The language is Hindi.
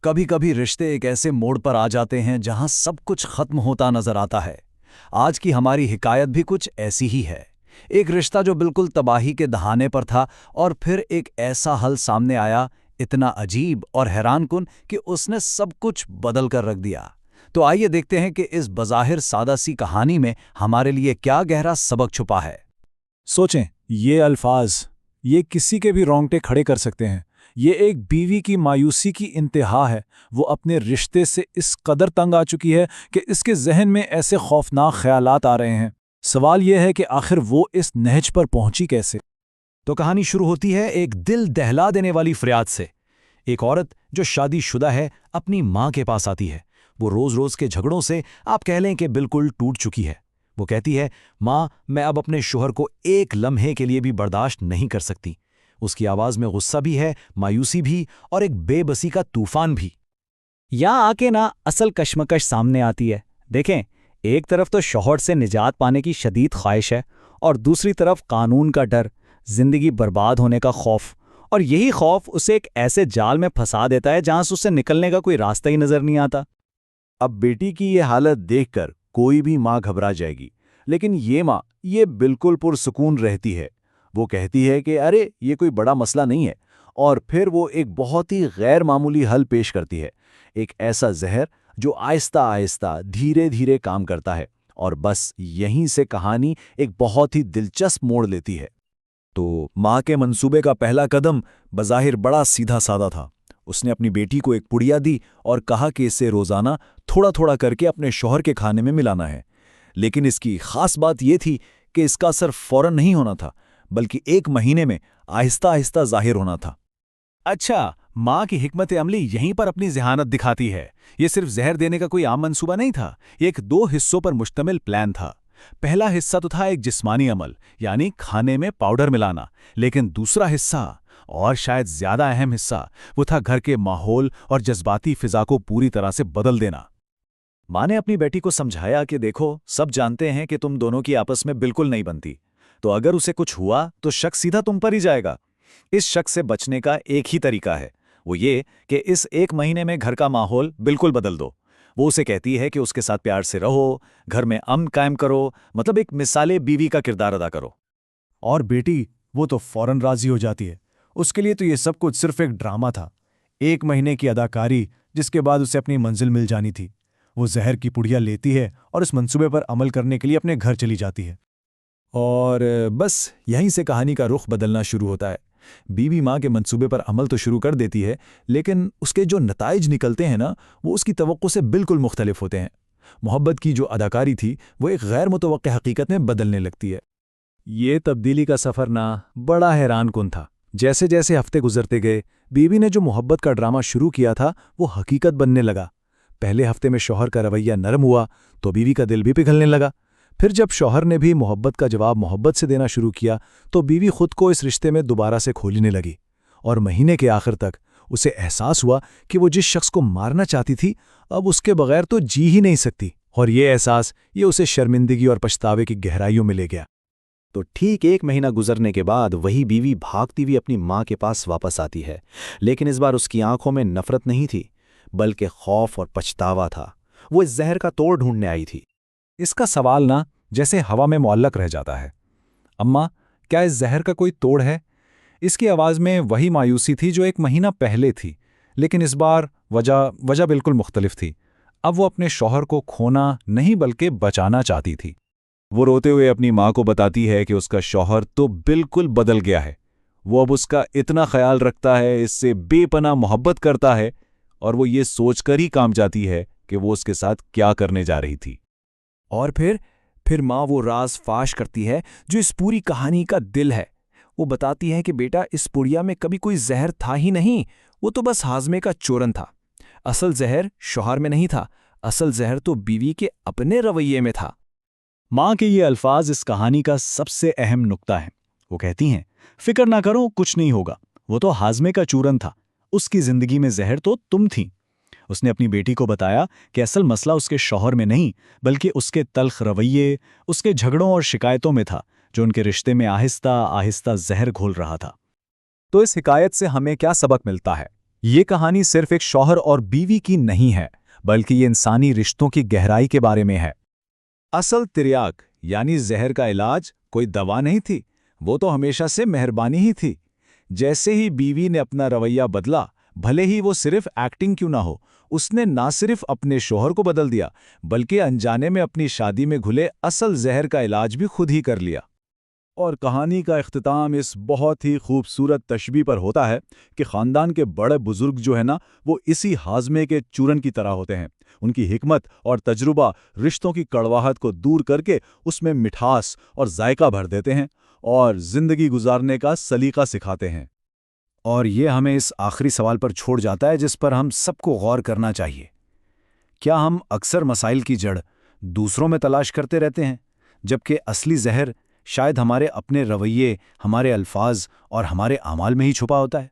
कभी कभी रिश्ते एक ऐसे मोड़ पर आ जाते हैं जहां सब कुछ खत्म होता नजर आता है। आज की हमारी हिकायत भी कुछ ऐसी ही है। एक रिश्ता जो बिल्कुल तबाही के दहाने पर था, और फिर एक ऐसा हल सामने आया, इतना अजीब और हैरानकुन कि उसने सब कुछ बदल कर रख दिया। तो आइए देखते हैं कि इस बज़ाहिर सादा सी कहानी में हमारे लिए क्या गहरा सबक छुपा है। सोचें, ये अल्फाज, ये किसी के भी रोंगटे खड़े कर सकते हैं। ये एक बीवी की मायूसी की इंतहा है। वो अपने रिश्ते से इस कदर तंग आ चुकी है कि इसके जहन में ऐसे खौफनाक ख्यालात आ रहे हैं। सवाल यह है कि आखिर वो इस नहज पर पहुंची कैसे। तो कहानी शुरू होती है एक दिल दहला देने वाली फरियाद से। एक औरत जो शादीशुदा है अपनी माँ के पास आती है। वो रोज रोज के झगड़ों से आप कह लें कि बिल्कुल टूट चुकी है। वो कहती है, माँ, मैं अब अपने शोहर को एक लम्हे के लिए भी बर्दाश्त नहीं कर सकती। उसकी आवाज में गुस्सा भी है, मायूसी भी, और एक बेबसी का तूफान भी। यहाँ आके ना असल कश्मकश सामने आती है। देखें, एक तरफ तो शौहर से निजात पाने की शदीद ख्वाहिश है, और दूसरी तरफ कानून का डर, जिंदगी बर्बाद होने का खौफ। और यही खौफ उसे एक ऐसे जाल में फंसा देता है जहां से उसे निकलने का कोई रास्ता ही नजर नहीं आता। अब बेटी की ये हालत देखकर कोई भी माँ घबरा जाएगी, लेकिन ये माँ ये बिल्कुल पुरसुकून रहती है। वो कहती है कि अरे ये कोई बड़ा मसला नहीं है, और फिर वो एक बहुत ही गैर मामूली हल पेश करती है। एक ऐसा जहर जो आहिस्ता आहिस्ता धीरे धीरे काम करता है, और बस यहीं से कहानी एक बहुत ही दिलचस्प मोड़ लेती है। तो माँ के मंसूबे का पहला कदम बज़ाहिर बड़ा सीधा सादा था। उसने अपनी बेटी को एक पुड़िया दी और कहा कि इसे रोज़ाना थोड़ा थोड़ा करके अपने शौहर के खाने में मिलाना है। लेकिन इसकी खास बात यह थी कि इसका असर फौरन नहीं होना था, बल्कि 1 महीने में आहिस्ता आहिस्ता जाहिर होना था। अच्छा, माँ की हिकमत अमली यहीं पर अपनी ज़हानत दिखाती है। ये सिर्फ जहर देने का कोई आम मंसूबा नहीं था, ये एक 2 हिस्सों पर मुश्तमिल प्लान था। पहला हिस्सा तो था एक जिस्मानी अमल, यानी खाने में पाउडर मिलाना। लेकिन दूसरा हिस्सा, और शायद ज्यादा अहम हिस्सा, वो था घर के माहौल और जज्बाती फिजा को पूरी तरह से बदल देना। माँ ने अपनी बेटी को समझाया कि देखो, सब जानते हैं कि तुम दोनों की आपस में बिल्कुल नहीं बनती, तो अगर उसे कुछ हुआ तो शक सीधा तुम पर ही जाएगा। इस शक से बचने का एक ही तरीका है, वो ये कि इस 1 महीने में घर का माहौल बिल्कुल बदल दो। वो उसे कहती है कि उसके साथ प्यार से रहो, घर में अमन कायम करो, मतलब एक मिसाले बीवी का किरदार अदा करो। और बेटी वो तो फौरन राजी हो जाती है। उसके लिए तो ये सब कुछ सिर्फ एक ड्रामा था, 1 महीने की अदाकारी, जिसके बाद उसे अपनी मंजिल मिल जानी थी। वो जहर की पुड़िया लेती है और इस मंसूबे पर अमल करने के लिए अपने घर चली जाती है। और बस यहीं से कहानी का रुख बदलना शुरू होता है। बीवी माँ के मंसूबे पर अमल तो शुरू कर देती है, लेकिन उसके जो नताइज निकलते हैं ना, वो उसकी तवक्को से बिल्कुल मुख्तलिफ होते हैं। मोहब्बत की जो अदाकारी थी वो एक गैर मुतवक्किह हकीकत में बदलने लगती है। ये तब्दीली का सफ़र ना बड़ा हैरानकुन था। जैसे जैसे हफ्ते गुजरते गए, बीवी ने जो मोहब्बत का ड्रामा शुरू किया था वो हकीकत बनने लगा। पहले हफ्ते में शौहर का रवैया नरम हुआ तो बीवी का दिल भी पिघलने लगा। फिर जब शौहर ने भी मोहब्बत का जवाब मोहब्बत से देना शुरू किया तो बीवी खुद को इस रिश्ते में दोबारा से खोलने लगी। और महीने के आखिर तक उसे एहसास हुआ कि वो जिस शख्स को मारना चाहती थी, अब उसके बगैर तो जी ही नहीं सकती। और ये एहसास ये उसे शर्मिंदगी और पछतावे की गहराइयों में ले गया। तो ठीक 1 महीना गुजरने के बाद वही बीवी भागती हुई अपनी माँ के पास वापस आती है। लेकिन इस बार उसकी आंखों में नफरत नहीं थी, बल्कि खौफ और पछतावा था। वो इस जहर का तोड़ ढूंढने आई थी। इसका सवाल ना जैसे हवा में मुअल्लक रह जाता है। अम्मा, क्या इस जहर का कोई तोड़ है? इसकी आवाज़ में वही मायूसी थी जो 1 महीना पहले थी, लेकिन इस बार वजह बिल्कुल मुख्तलिफ थी। अब वो अपने शौहर को खोना नहीं बल्कि बचाना चाहती थी। वो रोते हुए अपनी माँ को बताती है कि उसका शौहर तो बिल्कुल बदल गया है। वो अब उसका इतना ख्याल रखता है, इससे बेपनाह मोहब्बत करता है, और वो ये सोचकर ही काम जाती है कि वो उसके साथ क्या करने जा रही थी। और फिर माँ वो राज फाश करती है जो इस पूरी कहानी का दिल है। वो बताती है कि बेटा, इस पुड़िया में कभी कोई जहर था ही नहीं, वो तो बस हाजमे का चूरन था। असल जहर शौहर में नहीं था, असल जहर तो बीवी के अपने रवैये में था। माँ के ये अल्फाज इस कहानी का सबसे अहम नुक्ता है। वो कहती हैं, फिक्र ना करो, कुछ नहीं होगा, वो तो हाजमे का चूरन था, उसकी जिंदगी में जहर तो तुम थी। उसने अपनी बेटी को बताया कि असल मसला उसके शौहर में नहीं, बल्कि उसके तल्ख रवैये, उसके झगड़ों और शिकायतों में था, जो उनके रिश्ते में आहिस्ता आहिस्ता जहर घोल रहा था। तो इस हिकायत से हमें क्या सबक मिलता है? ये कहानी सिर्फ एक शौहर और बीवी की नहीं है, बल्कि ये इंसानी रिश्तों की गहराई के बारे में है। असल तिर्याक यानी जहर का इलाज कोई दवा नहीं थी, वो तो हमेशा से मेहरबानी ही थी। जैसे ही बीवी ने अपना रवैया बदला, भले ही वो सिर्फ एक्टिंग क्यों ना हो, उसने ना सिर्फ अपने शौहर को बदल दिया, बल्कि अनजाने में अपनी शादी में घुले असल जहर का इलाज भी खुद ही कर लिया। और कहानी का इख्तिताम इस बहुत ही खूबसूरत तशबीह पर होता है कि ख़ानदान के बड़े बुजुर्ग जो है ना, वो इसी हाजमे के चूरन की तरह होते हैं। उनकी हिकमत और तजुर्बा रिश्तों की कड़वाहट को दूर करके उसमें मिठास और जायका भर देते हैं और ज़िंदगी गुजारने का सलीका सिखाते हैं। और ये हमें इस आखिरी सवाल पर छोड़ जाता है जिस पर हम सबको गौर करना चाहिए। क्या हम अक्सर मसाइल की जड़ दूसरों में तलाश करते रहते हैं, जबकि असली जहर शायद हमारे अपने रवैये, हमारे अल्फाज और हमारे आमाल में ही छुपा होता है?